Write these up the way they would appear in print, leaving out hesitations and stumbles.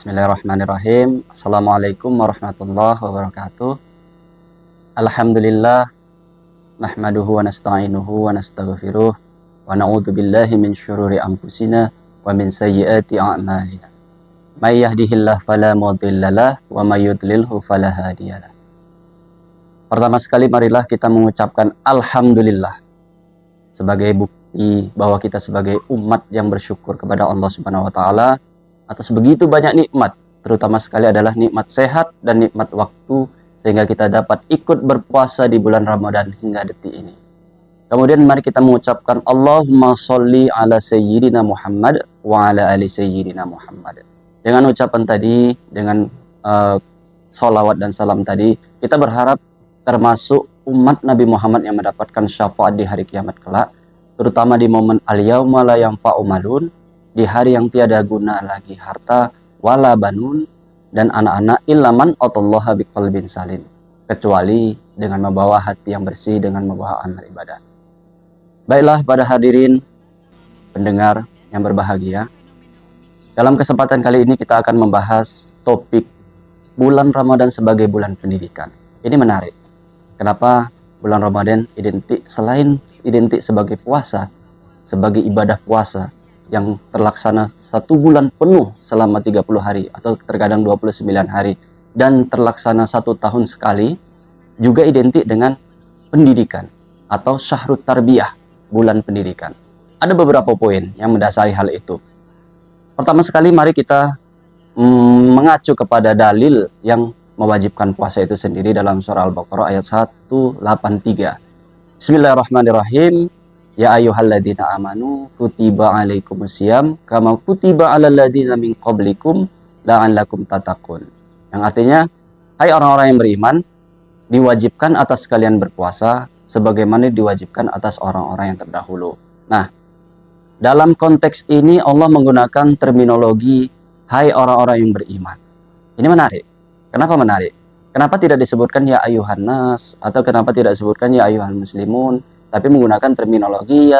Bismillahirrahmanirrahim. Assalamualaikum warahmatullahi wabarakatuh. Alhamdulillah, nahmaduhu wa nasta'inuhu wa nastaghfiruh wa na'udzu billahi min syururi anfusina wa min sayyiati a'malina. May yahdihillahu fala mudhillalah wa may yudlilhu fala hadiyalah. Pertama sekali marilah kita mengucapkan alhamdulillah sebagai bukti bahwa kita sebagai umat yang bersyukur kepada Allah Subhanahu wa taala atas begitu banyak nikmat, terutama sekali adalah nikmat sehat dan nikmat waktu, sehingga kita dapat ikut berpuasa di bulan Ramadan hingga detik ini. Kemudian mari kita mengucapkan Allahumma sholli ala sayyidina Muhammad wa ala ali sayyidina Muhammad. Dengan ucapan tadi, dengan sholawat dan salam tadi, kita berharap termasuk umat Nabi Muhammad yang mendapatkan syafaat di hari kiamat kelak, terutama di momen al-yauma la yanfa'u malun, di hari yang tiada guna lagi harta wala banun dan anak-anak ilaman atallaha biqalbin salim, kecuali dengan membawa hati yang bersih, dengan membawa amal ibadah. Baiklah pada hadirin pendengar yang berbahagia, dalam kesempatan kali ini kita akan membahas topik bulan Ramadan sebagai bulan pendidikan. Ini menarik. Kenapa bulan Ramadan selain identik sebagai puasa, sebagai ibadah puasa yang terlaksana 1 bulan penuh selama 30 hari atau terkadang 29 hari dan terlaksana 1 tahun sekali, juga identik dengan pendidikan atau syahrut tarbiyah, bulan pendidikan. Ada beberapa poin yang mendasari hal itu. Pertama sekali mari kita mengacu kepada dalil yang mewajibkan puasa itu sendiri dalam surah Al-Baqarah ayat 183. Bismillahirrahmanirrahim. Ya ayyuhalladzina amanu kutiba alaikumusiyam kama kutiba alal ladzina min qablikum la'allakum tattaqun. Yang artinya, hai orang-orang yang beriman, diwajibkan atas kalian berpuasa sebagaimana diwajibkan atas orang-orang yang terdahulu. Nah, dalam konteks ini Allah menggunakan terminologi hai orang-orang yang beriman. Ini menarik. Kenapa menarik? Kenapa tidak disebutkan ya ayyuhan nas, atau kenapa tidak disebutkan ya ayyuhal muslimun, tapi menggunakan terminologi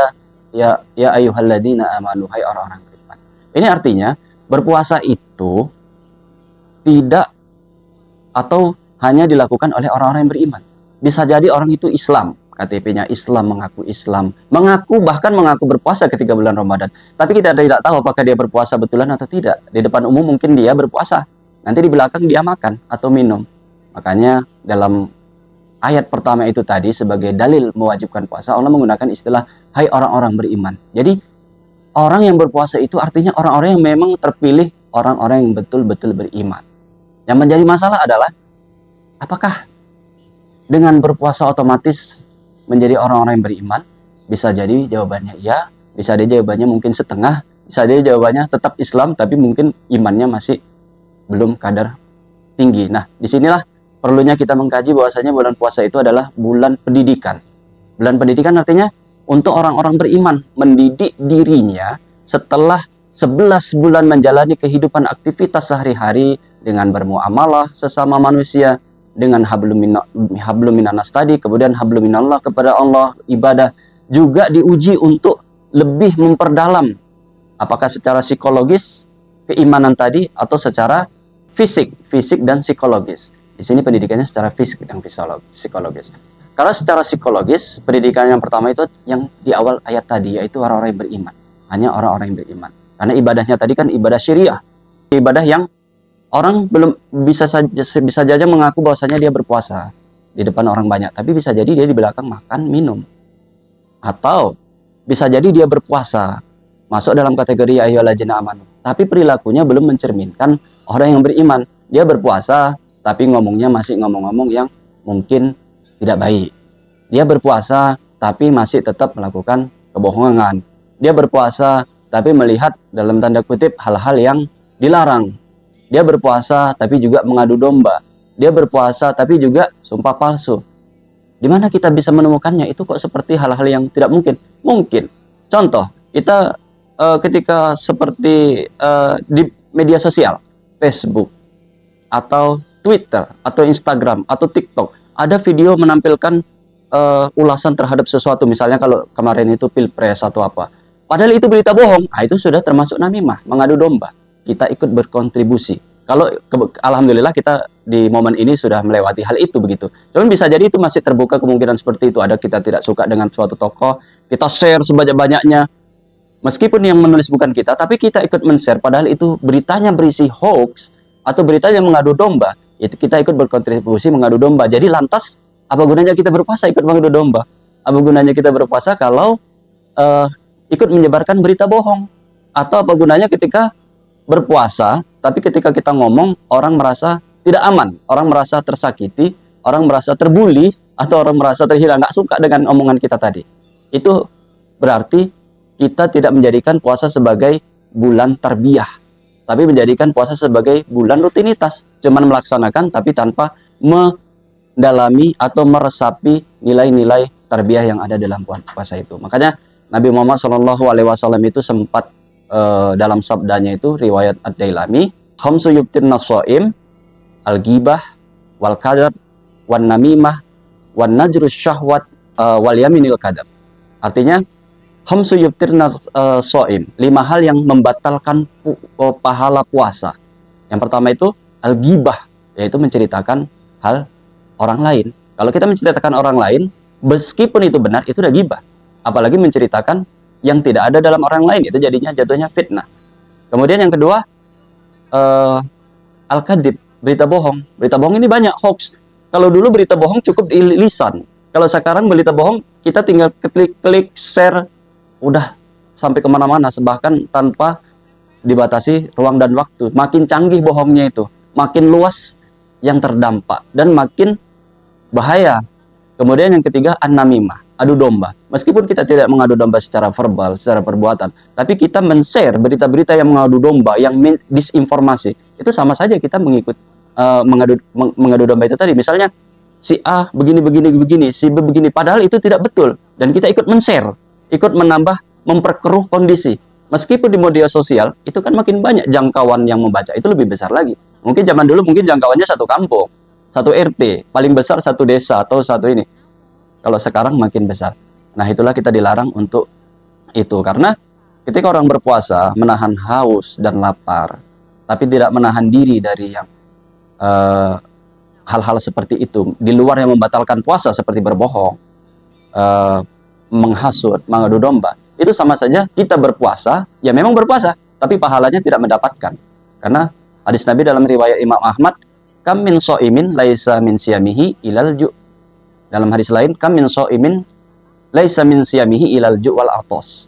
ya ayyuhalladzina amanu, hai orang-orang beriman. Ini artinya berpuasa itu tidak atau hanya dilakukan oleh orang-orang yang beriman. Bisa jadi orang itu Islam, KTP-nya Islam, mengaku bahkan mengaku berpuasa ketika bulan Ramadan. Tapi kita tidak tahu apakah dia berpuasa betulan atau tidak. Di depan umum mungkin dia berpuasa, nanti di belakang dia makan atau minum. Makanya dalam ayat pertama itu tadi sebagai dalil mewajibkan puasa, Allah menggunakan istilah hai orang-orang beriman. Jadi orang yang berpuasa itu artinya orang-orang yang memang terpilih, orang-orang yang betul-betul beriman. Yang menjadi masalah adalah apakah dengan berpuasa otomatis menjadi orang-orang yang beriman? Bisa jadi jawabannya iya, bisa jadi jawabannya mungkin setengah, bisa jadi jawabannya tetap Islam tapi mungkin imannya masih belum kadar tinggi. Nah, disinilah perlunya kita mengkaji bahwasanya bulan puasa itu adalah bulan pendidikan. Bulan pendidikan artinya untuk orang-orang beriman, mendidik dirinya setelah 11 bulan menjalani kehidupan aktivitas sehari-hari dengan bermuamalah sesama manusia, dengan hablum minanas tadi, kemudian hablum minallah kepada Allah, ibadah, juga diuji untuk lebih memperdalam apakah secara psikologis keimanan tadi atau secara fisik dan psikologis. Di sini pendidikannya secara fisik dan psikologis. Kalau secara psikologis, pendidikan yang pertama itu yang di awal ayat tadi, yaitu orang-orang yang beriman. Hanya orang-orang yang beriman. Karena ibadahnya tadi kan ibadah syariah. Ibadah yang orang belum bisa saja mengaku bahwasanya dia berpuasa di depan orang banyak. Tapi bisa jadi dia di belakang makan, minum. Atau bisa jadi dia berpuasa, masuk dalam kategori ayyuhalladzina amanu. Tapi perilakunya belum mencerminkan orang yang beriman. Dia berpuasa, tapi ngomongnya masih ngomong-ngomong yang mungkin tidak baik. Dia berpuasa, tapi masih tetap melakukan kebohongan. Dia berpuasa, tapi melihat dalam tanda kutip hal-hal yang dilarang. Dia berpuasa, tapi juga mengadu domba. Dia berpuasa, tapi juga sumpah palsu. Di mana kita bisa menemukannya? Itu kok seperti hal-hal yang tidak mungkin? Mungkin. Contoh, kita ketika seperti di media sosial, Facebook, atau Twitter, atau Instagram, atau TikTok, ada video menampilkan ulasan terhadap sesuatu. Misalnya kalau kemarin itu pilpres atau apa. Padahal itu berita bohong. Nah, itu sudah termasuk namimah, mengadu domba. Kita ikut berkontribusi. Kalau alhamdulillah kita di momen ini sudah melewati hal itu begitu. Cuman bisa jadi itu masih terbuka kemungkinan seperti itu. Ada kita tidak suka dengan suatu tokoh, kita share sebanyak-banyaknya. Meskipun yang menulis bukan kita, tapi kita ikut men-share padahal itu beritanya berisi hoax atau beritanya mengadu domba. Itu kita ikut berkontribusi mengadu domba. Jadi lantas apa gunanya kita berpuasa ikut mengadu domba? Apa gunanya kita berpuasa kalau ikut menyebarkan berita bohong? Atau apa gunanya ketika berpuasa, tapi ketika kita ngomong orang merasa tidak aman, orang merasa tersakiti, orang merasa terbuli, atau orang merasa terhina, nggak suka dengan omongan kita tadi. Itu berarti kita tidak menjadikan puasa sebagai bulan tarbiyah, tapi menjadikan puasa sebagai bulan rutinitas, cuman melaksanakan tapi tanpa mendalami atau meresapi nilai-nilai tarbiyah yang ada dalam puasa itu. Makanya Nabi Muhammad SAW itu sempat dalam sabdanya itu riwayat Ad-Dailami, khamsu yubtirna shaim, al-ghibah, wal kadab, wan namimah, wan najrus syahwat, wal yaminil kadab. Artinya khamsu yubtirna shaim, 5 hal yang membatalkan pahala puasa. Yang pertama itu al-ghibah, yaitu menceritakan hal orang lain. Kalau kita menceritakan orang lain, meskipun itu benar, itu udah ghibah. Apalagi menceritakan yang tidak ada dalam orang lain, itu jatuhnya fitnah. Kemudian yang kedua, al-kadib, berita bohong. Berita bohong ini banyak, hoax. Kalau dulu berita bohong cukup di lisan. Kalau sekarang berita bohong, kita tinggal klik share, udah sampai kemana-mana, bahkan tanpa dibatasi ruang dan waktu. Makin canggih bohongnya itu, makin luas yang terdampak, dan makin bahaya. Kemudian yang ketiga, an-namimah, adu domba. Meskipun kita tidak mengadu domba secara verbal, secara perbuatan, tapi kita men-share berita-berita yang mengadu domba, yang disinformasi, itu sama saja kita mengadu domba itu tadi. Misalnya si A begini, si B begini, padahal itu tidak betul, dan kita ikut men-share, ikut menambah, memperkeruh kondisi. Meskipun di media sosial itu kan makin banyak jangkauan yang membaca, itu lebih besar lagi. Mungkin zaman dulu mungkin jangkauannya satu kampung, satu RT, paling besar satu desa atau satu ini. Kalau sekarang makin besar. Nah, itulah kita dilarang untuk itu. Karena ketika orang berpuasa menahan haus dan lapar, tapi tidak menahan diri dari yang hal-hal seperti itu, di luar yang membatalkan puasa seperti berbohong, menghasut, mengadu domba, itu sama saja kita berpuasa, ya memang berpuasa, tapi pahalanya tidak mendapatkan. Karena hadis Nabi dalam riwayat Imam Ahmad, kam min sha'imin laisa min siyamihi ilal ju'. Dalam hadis lain, kam min sha'imin laisa min siyamihi ilal ju' wal atos.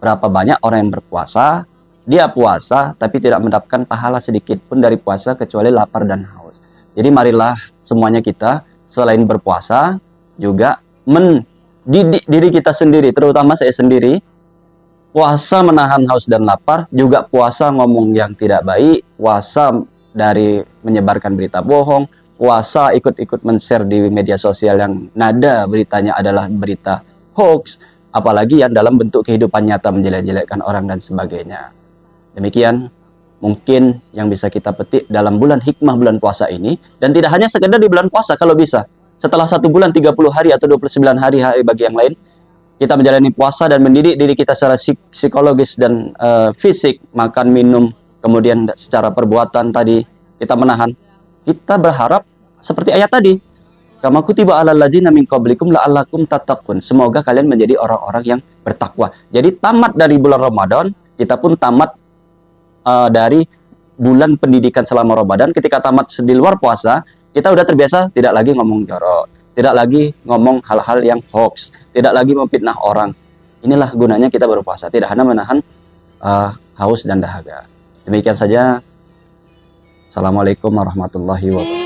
Berapa banyak orang yang berpuasa, dia puasa tapi tidak mendapatkan pahala sedikit pun dari puasa kecuali lapar dan haus. Jadi marilah semuanya kita selain berpuasa juga mendidik diri kita sendiri, terutama saya sendiri, puasa menahan haus dan lapar, juga puasa ngomong yang tidak baik, puasa dari menyebarkan berita bohong, puasa ikut-ikut men-share di media sosial yang nada beritanya adalah berita hoax, apalagi yang dalam bentuk kehidupan nyata menjelek-jelekkan orang dan sebagainya. Demikian mungkin yang bisa kita petik dalam bulan hikmah bulan puasa ini, dan tidak hanya sekedar di bulan puasa, kalau bisa setelah 1 bulan 30 hari atau 29 hari bagi yang lain, kita menjalani puasa dan mendidik diri kita secara psikologis dan fisik, makan, minum, kemudian secara perbuatan tadi kita menahan. Kita berharap seperti ayat tadi, kama kutiba alal ladzina min qablikum la'allakum tattaqun. Semoga kalian menjadi orang-orang yang bertakwa. Jadi tamat dari bulan Ramadan, kita pun tamat dari bulan pendidikan selama Ramadan. Ketika tamat di luar puasa, kita udah terbiasa tidak lagi ngomong jorok, tidak lagi ngomong hal-hal yang hoax, tidak lagi memfitnah orang. Inilah gunanya kita berpuasa, tidak hanya menahan haus dan dahaga. Demikian saja. Assalamualaikum warahmatullahi wabarakatuh.